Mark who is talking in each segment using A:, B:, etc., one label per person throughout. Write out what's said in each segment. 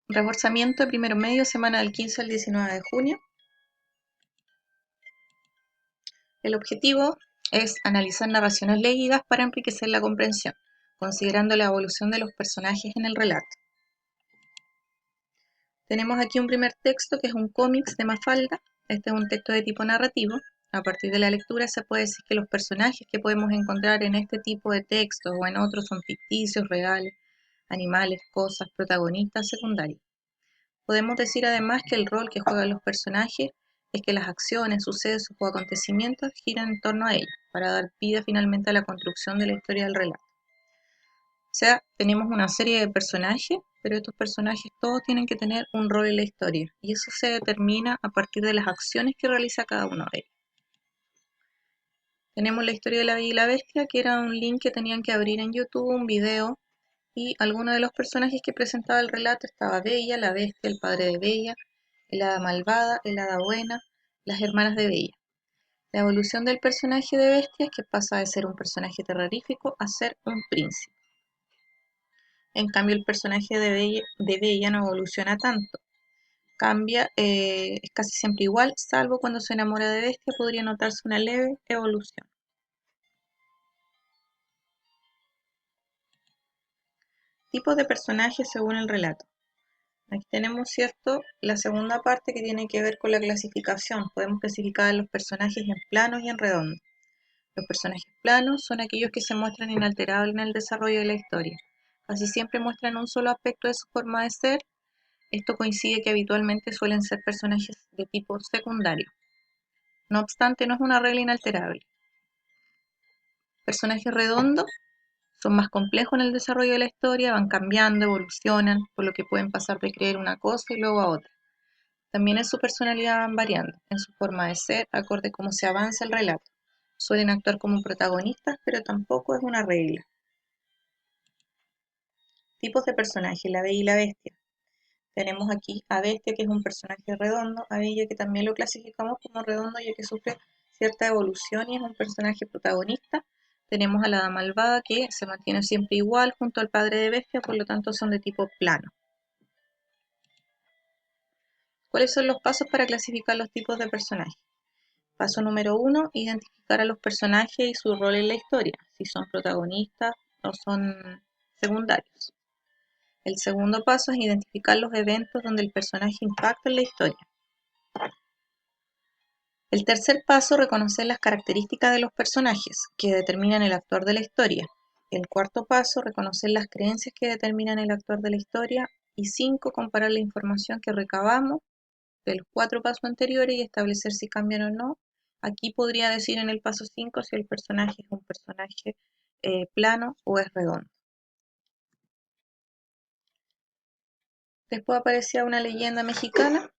A: Reforzamiento de primero medio, semana del 15 al 19 de junio. El objetivo es analizar narraciones leídas para enriquecer la comprensión, considerando la evolución de los personajes en el relato. Tenemos aquí un primer texto que es un cómics de Mafalda. Este es un texto de tipo narrativo. A partir de la lectura se puede decir que los personajes que podemos encontrar en este tipo de textos o en otros son ficticios, reales, animales, cosas, protagonistas, secundarios. Podemos decir además que el rol que juegan los personajes es que las acciones, sucesos o acontecimientos giran en torno a ellos, para dar vida finalmente a la construcción de la historia del relato. O sea, tenemos una serie de personajes, pero estos personajes todos tienen que tener un rol en la historia, y eso se determina a partir de las acciones que realiza cada uno de ellos. Tenemos la historia de La Bella y la Bestia, que era un link que tenían que abrir en YouTube, un video, y algunos de los personajes que presentaba el relato estaba Bella, la Bestia, el padre de Bella, el hada malvada, el hada buena, las hermanas de Bella. La evolución del personaje de Bestia es que pasa de ser un personaje terrorífico a ser un príncipe. En cambio, el personaje de Bella no evoluciona tanto. Cambia, es casi siempre igual, salvo cuando se enamora de Bestia podría notarse una leve evolución. Tipos de personajes según el relato. Aquí tenemos, ¿cierto?, la segunda parte que tiene que ver con la clasificación. Podemos clasificar a los personajes en planos y en redondos. Los personajes planos son aquellos que se muestran inalterables en el desarrollo de la historia. Casi siempre muestran un solo aspecto de su forma de ser. Esto coincide que habitualmente suelen ser personajes de tipo secundario. No obstante, no es una regla inalterable. Personajes redondos son más complejos en el desarrollo de la historia, van cambiando, evolucionan, por lo que pueden pasar de creer una cosa y luego a otra. También en su personalidad van variando, en su forma de ser, acorde a cómo se avanza el relato. Suelen actuar como protagonistas, pero tampoco es una regla. Tipos de personajes, la Bella y la Bestia. Tenemos aquí a Bestia, que es un personaje redondo, a Bella, que también lo clasificamos como redondo, ya que sufre cierta evolución y es un personaje protagonista. Tenemos a la hada malvada, que se mantiene siempre igual junto al padre de Bestia, por lo tanto son de tipo plano. ¿Cuáles son los pasos para clasificar los tipos de personajes? Paso número 1, identificar a los personajes y su rol en la historia, si son protagonistas o son secundarios. El segundo paso es identificar los eventos donde el personaje impacta en la historia. El tercer paso, reconocer las características de los personajes que determinan el actor de la historia. El cuarto paso, reconocer las creencias que determinan el actor de la historia. Y 5, comparar la información que recabamos de los 4 pasos anteriores y establecer si cambian o no. Aquí podría decir en el paso 5 si el personaje es un personaje plano o es redondo. Después aparecía una leyenda mexicana.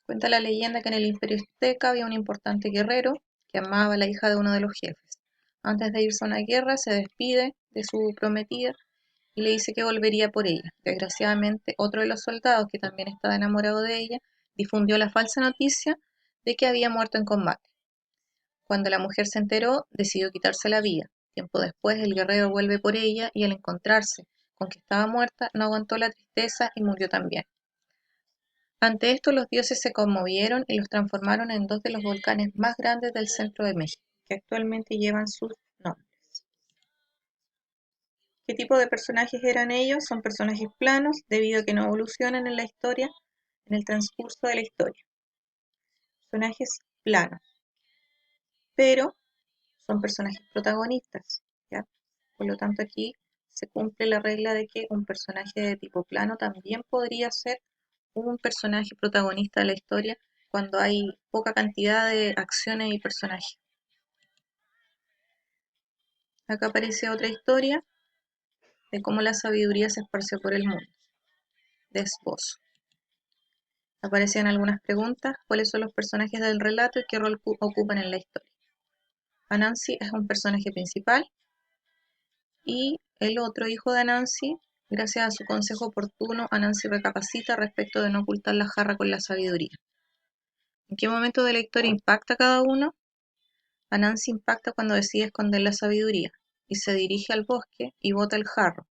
A: Cuenta la leyenda que en el Imperio Azteca había un importante guerrero que amaba a la hija de uno de los jefes. Antes de irse a una guerra, se despide de su prometida y le dice que volvería por ella. Desgraciadamente, otro de los soldados, que también estaba enamorado de ella, difundió la falsa noticia de que había muerto en combate. Cuando la mujer se enteró, decidió quitarse la vida. Tiempo después, el guerrero vuelve por ella y al encontrarse con que estaba muerta, no aguantó la tristeza y murió también. Ante esto, los dioses se conmovieron y los transformaron en 2 de los volcanes más grandes del centro de México, que actualmente llevan sus nombres. ¿Qué tipo de personajes eran ellos? Son personajes planos, debido a que no evolucionan en la historia, en el transcurso de la historia. Personajes planos, pero son personajes protagonistas, ¿ya? Por lo tanto, aquí se cumple la regla de que un personaje de tipo plano también podría ser un personaje protagonista de la historia cuando hay poca cantidad de acciones y personajes. Acá aparece otra historia de cómo la sabiduría se esparce por el mundo, de Esbozo. Aparecen algunas preguntas: ¿cuáles son los personajes del relato y qué rol ocupan en la historia? Anansi es un personaje principal y el otro hijo de Anansi, gracias a su consejo oportuno, Anansi recapacita respecto de no ocultar la jarra con la sabiduría. ¿En qué momento de la historia impacta cada uno? Anansi impacta cuando decide esconder la sabiduría y se dirige al bosque y bota el jarro.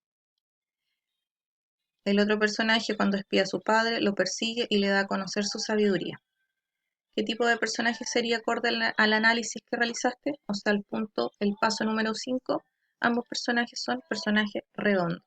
A: El otro personaje, cuando espía a su padre, lo persigue y le da a conocer su sabiduría. ¿Qué tipo de personaje sería acorde al análisis que realizaste? O sea, el paso número 5, ambos personajes son personajes redondos.